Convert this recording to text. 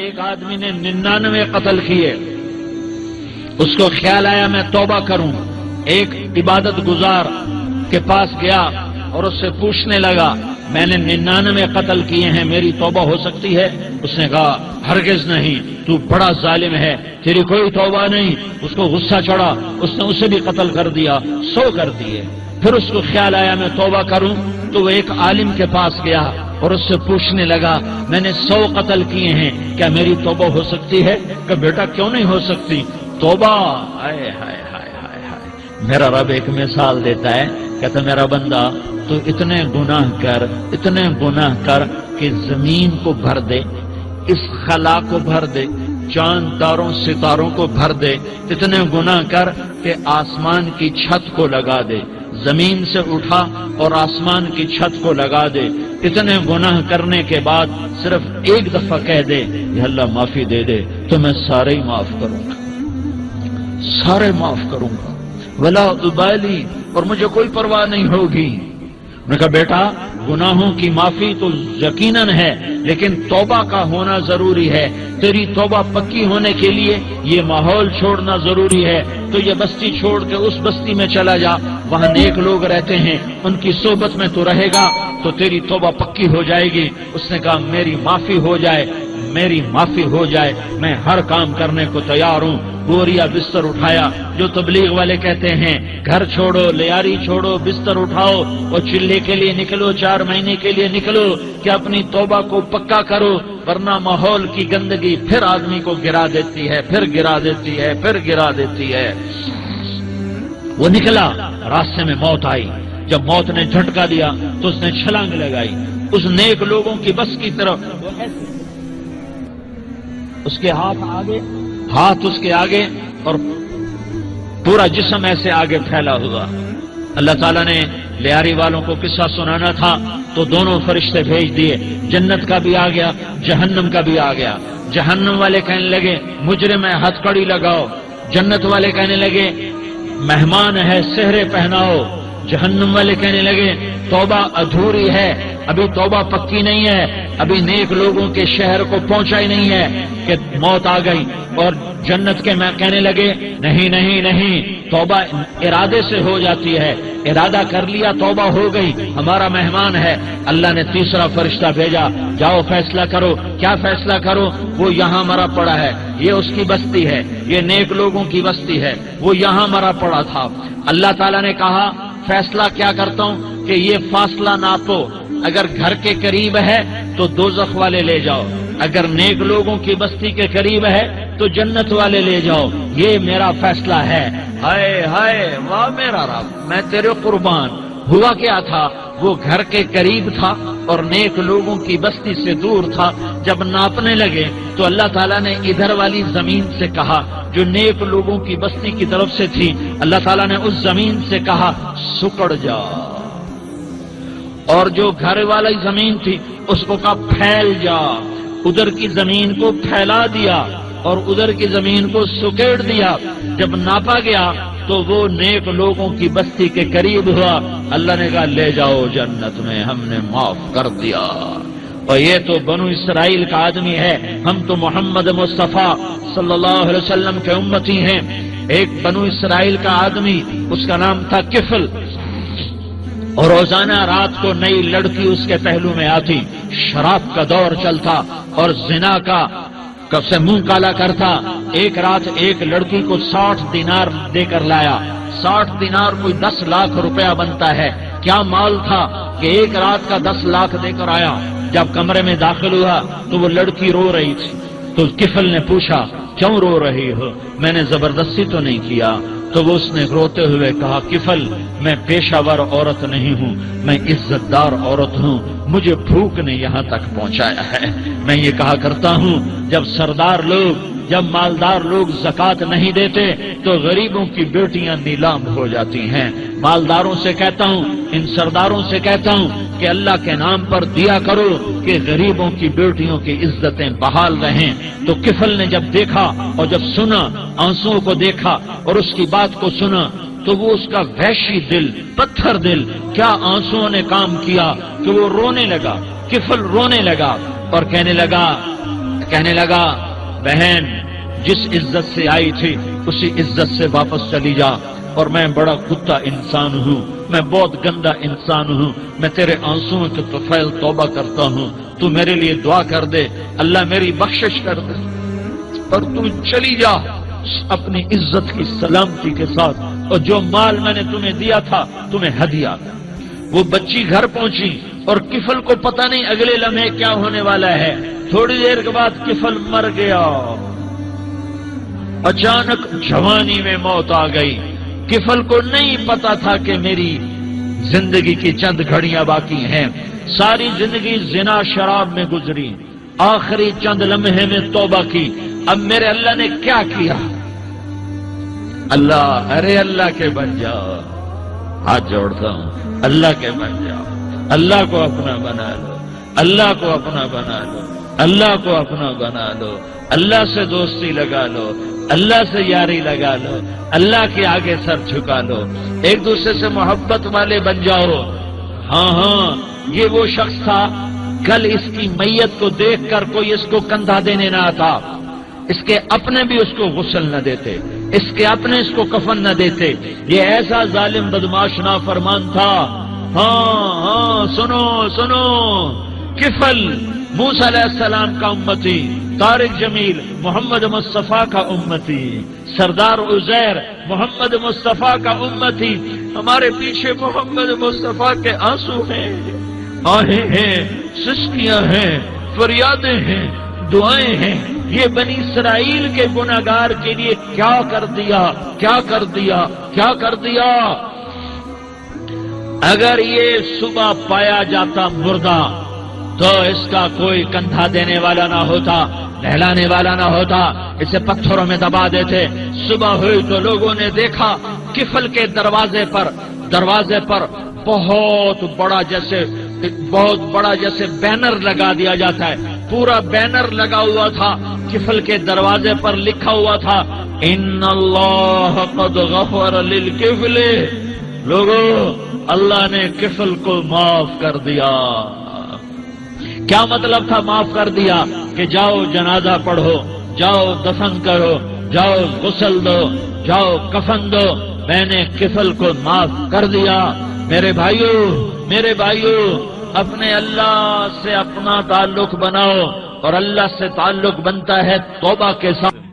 ایک آدمی نے 99 قتل کیے، اس کو خیال آیا میں توبہ کروں، ایک عبادت گزار کے پاس گیا اور اس سے پوچھنے لگا میں نے 99 قتل کیے ہیں، میری توبہ ہو سکتی ہے؟ اس نے کہا ہرگز نہیں، تو بڑا ظالم ہے، تیری کوئی توبہ نہیں۔ اس کو غصہ چڑھا، اس نے اسے بھی قتل کر دیا، 100 کر دیے۔ پھر اس کو خیال آیا میں توبہ کروں، تو وہ ایک عالم کے پاس گیا اور اس سے پوچھنے لگا میں نے 100 قتل کیے ہیں، کیا میری توبہ ہو سکتی ہے؟ کہ بیٹا کیوں نہیں ہو سکتی توبہ؟ ہائے ہائے ہائے ہائے ہائے، میرا رب ایک مثال دیتا ہے، کہتا میرا بندہ تو اتنے گناہ کر کہ زمین کو بھر دے، اس خلا کو بھر دے، چاند تاروں ستاروں کو بھر دے، اتنے گناہ کر کہ آسمان کی چھت کو لگا دے، زمین سے اٹھا اور آسمان کی چھت کو لگا دے، اتنے گناہ کرنے کے بعد صرف ایک دفعہ کہہ دے یا اللہ معافی دے دے تو میں سارے ہی معاف کروں گا، سارے معاف کروں گا، ولا ابالی، اور مجھے کوئی پرواہ نہیں ہوگی۔ میں کہا بیٹا گناہوں کی معافی تو یقیناً ہے، لیکن توبہ کا ہونا ضروری ہے، تیری توبہ پکی ہونے کے لیے یہ ماحول چھوڑنا ضروری ہے، تو یہ بستی چھوڑ کے اس بستی میں چلا جا، وہاں نیک لوگ رہتے ہیں، ان کی صحبت میں تو رہے گا تو تیری توبہ پکی ہو جائے گی۔ اس نے کہا میری معافی ہو جائے، میری معافی ہو جائے، میں ہر کام کرنے کو تیار ہوں۔ بوریا بستر اٹھایا، جو تبلیغ والے کہتے ہیں گھر چھوڑو، لیاری چھوڑو، بستر اٹھاؤ اور چلے کے لیے نکلو، 4 مہینے کے لیے نکلو کہ اپنی توبہ کو پکا کرو، ورنہ ماحول کی گندگی پھر آدمی کو گرا دیتی ہے، پھر گرا دیتی ہے، پھر گرا دیتی ہے۔ وہ نکلا، راستے میں موت آئی، جب موت نے جھٹکا دیا تو اس نے چھلانگ لگائی اس نیک لوگوں کی بس کی طرف، اس کے ہاتھ اس کے آگے اور پورا جسم ایسے آگے پھیلا ہوا۔ اللہ تعالیٰ نے لیاری والوں کو قصہ سنانا تھا تو دونوں فرشتے بھیج دیے، جنت کا بھی آ گیا، جہنم کا بھی آ گیا۔ جہنم والے کہنے لگے مجرم ہے ہتھ کڑی لگاؤ، جنت والے کہنے لگے مہمان ہے سہرے پہناؤ، جہنم والے کہنے لگے توبہ ادھوری ہے، ابھی توبہ پکی نہیں ہے، ابھی نیک لوگوں کے شہر کو پہنچا ہی نہیں ہے کہ موت آ گئی۔ اور جنت کے میں کہنے لگے نہیں نہیں نہیں، توبہ ارادے سے ہو جاتی ہے، ارادہ کر لیا توبہ ہو گئی، ہمارا مہمان ہے۔ اللہ نے تیسرا فرشتہ بھیجا، جاؤ فیصلہ کرو۔ کیا فیصلہ کرو؟ وہ یہاں مرا پڑا ہے، یہ اس کی بستی ہے، یہ نیک لوگوں کی بستی ہے، وہ یہاں مرا پڑا تھا۔ اللہ تعالیٰ نے کہا فیصلہ کیا کرتا ہوں کہ یہ فاصلہ ناپو، اگر گھر کے قریب ہے تو دوزخ والے لے جاؤ، اگر نیک لوگوں کی بستی کے قریب ہے تو جنت والے لے جاؤ، یہ میرا فیصلہ ہے۔ ہائے ہائے واہ میرا رب، میں تیرے قربان۔ ہوا کیا تھا؟ وہ گھر کے قریب تھا اور نیک لوگوں کی بستی سے دور تھا۔ جب ناپنے لگے تو اللہ تعالیٰ نے ادھر والی زمین سے کہا جو نیک لوگوں کی بستی کی طرف سے تھی، اللہ تعالیٰ نے اس زمین سے کہا سکڑ جا، اور جو گھر والی زمین تھی اس کو کہا پھیل جا، ادھر کی زمین کو پھیلا دیا اور ادھر کی زمین کو سکیڑ دیا۔ جب ناپا گیا تو وہ نیک لوگوں کی بستی کے قریب ہوا۔ اللہ نے کہا لے جاؤ جنت میں، ہم نے معاف کر دیا۔ اور یہ تو بنو اسرائیل کا آدمی ہے، ہم تو محمد مصطفیٰ صلی اللہ علیہ وسلم کے امتی ہیں۔ ایک بنو اسرائیل کا آدمی، اس کا نام تھا کفل، اور روزانہ رات کو نئی لڑکی اس کے پہلو میں آتی، شراب کا دور چلتا اور زنا کا کب سے منہ کالا کرتا۔ ایک رات ایک لڑکی کو 60 دینار دے کر لایا، 60 دینار کوئی 10 لاکھ روپیہ بنتا ہے۔ کیا مال تھا کہ ایک رات کا 10 لاکھ دے کر آیا۔ جب کمرے میں داخل ہوا تو وہ لڑکی رو رہی تھی، تو کفل نے پوچھا کیوں رو رہی ہو؟ میں نے زبردستی تو نہیں کیا۔ تو وہ اس نے روتے ہوئے کہا کفل میں پیشہ ور عورت نہیں ہوں، میں عزت دار عورت ہوں، مجھے بھوک نے یہاں تک پہنچایا ہے۔ میں یہ کہا کرتا ہوں جب سردار لوگ، جب مالدار لوگ زکوٰۃ نہیں دیتے تو غریبوں کی بیٹیاں نیلام ہو جاتی ہیں۔ مالداروں سے کہتا ہوں، ان سرداروں سے کہتا ہوں کہ اللہ کے نام پر دیا کرو کہ غریبوں کی بیٹیوں کی عزتیں بحال رہیں۔ تو کفل نے جب دیکھا اور جب سنا، آنسوؤں کو دیکھا اور اس کی بات کو سنا، تو وہ اس کا وحشی دل، پتھر دل، کیا آنسوؤں نے کام کیا کہ وہ رونے لگا۔ کفل رونے لگا اور کہنے لگا کہنے لگا بہن جس عزت سے آئی تھی اسی عزت سے واپس چلی جا، اور میں بڑا کتا انسان ہوں، میں بہت گندا انسان ہوں، میں تیرے آنسوؤں کے طفیل توبہ کرتا ہوں، تو میرے لیے دعا کر دے، اللہ میری بخشش کر دے، اور تو چلی جا اپنی عزت کی سلامتی کے ساتھ، اور جو مال میں نے تمہیں دیا تھا تمہیں ہدیہ۔ وہ بچی گھر پہنچی اور کفل کو پتہ نہیں اگلے لمحے کیا ہونے والا ہے، تھوڑی دیر کے بعد کفل مر گیا، اچانک جوانی میں موت آ گئی۔ کفل کو نہیں پتا تھا کہ میری زندگی کی چند گھڑیاں باقی ہیں، ساری زندگی زنا شراب میں گزری، آخری چند لمحے میں توبہ کی، اب میرے اللہ نے کیا کیا؟ اللہ، ارے اللہ کے بن جاؤ، ہاتھ جوڑتا ہوں، اللہ کے بن جاؤ، اللہ کو اپنا بنا لو، اللہ کو اپنا بنا لو، اللہ کو اپنا بنا لو، اللہ سے دوستی لگا لو، اللہ سے یاری لگا لو، اللہ کے آگے سر جھکا لو، ایک دوسرے سے محبت والے بن جاؤ۔ ہاں ہاں، یہ وہ شخص تھا، کل اس کی میت کو دیکھ کر کوئی اس کو کندھا دینے نہ آتا، اس کے اپنے بھی اس کو غسل نہ دیتے، اس کے اپنے اس کو کفن نہ دیتے، یہ ایسا ظالم بدماش نافرمان تھا۔ ہاں ہاں، سنو سنو، کفل موسیٰ علیہ السلام کا امتی، طارق جمیل محمد مصطفیٰ کا امتی، سردار عزیر محمد مصطفیٰ کا امتی، ہمارے پیچھے محمد مصطفیٰ کے آنسو ہیں، آہیں ہیں، سسکیاں ہیں، فریادیں ہیں، دعائیں ہیں، یہ بنی اسرائیل کے گناہگار کے لیے کیا کر دیا، کیا کر دیا، کیا کر دیا۔ اگر یہ صبح پایا جاتا مردہ تو اس کا کوئی کندھا دینے والا نہ ہوتا، نہلانے والا نہ ہوتا، اسے پتھروں میں دبا دیتے۔ صبح ہوئی تو لوگوں نے دیکھا کفل کے دروازے پر بہت بڑا جیسے بینر لگا دیا جاتا ہے، پورا بینر لگا ہوا تھا، کفل کے دروازے پر لکھا ہوا تھا ان اللہ قد غفر للکفل، لوگوں اللہ نے کفل کو معاف کر دیا۔ کیا مطلب تھا معاف کر دیا؟ کہ جاؤ جنازہ پڑھو، جاؤ دفن کرو، جاؤ غسل دو، جاؤ کفن دو، میں نے کفل کو معاف کر دیا۔ میرے بھائیو، اپنے اللہ سے اپنا تعلق بناؤ، اور اللہ سے تعلق بنتا ہے توبہ کے ساتھ۔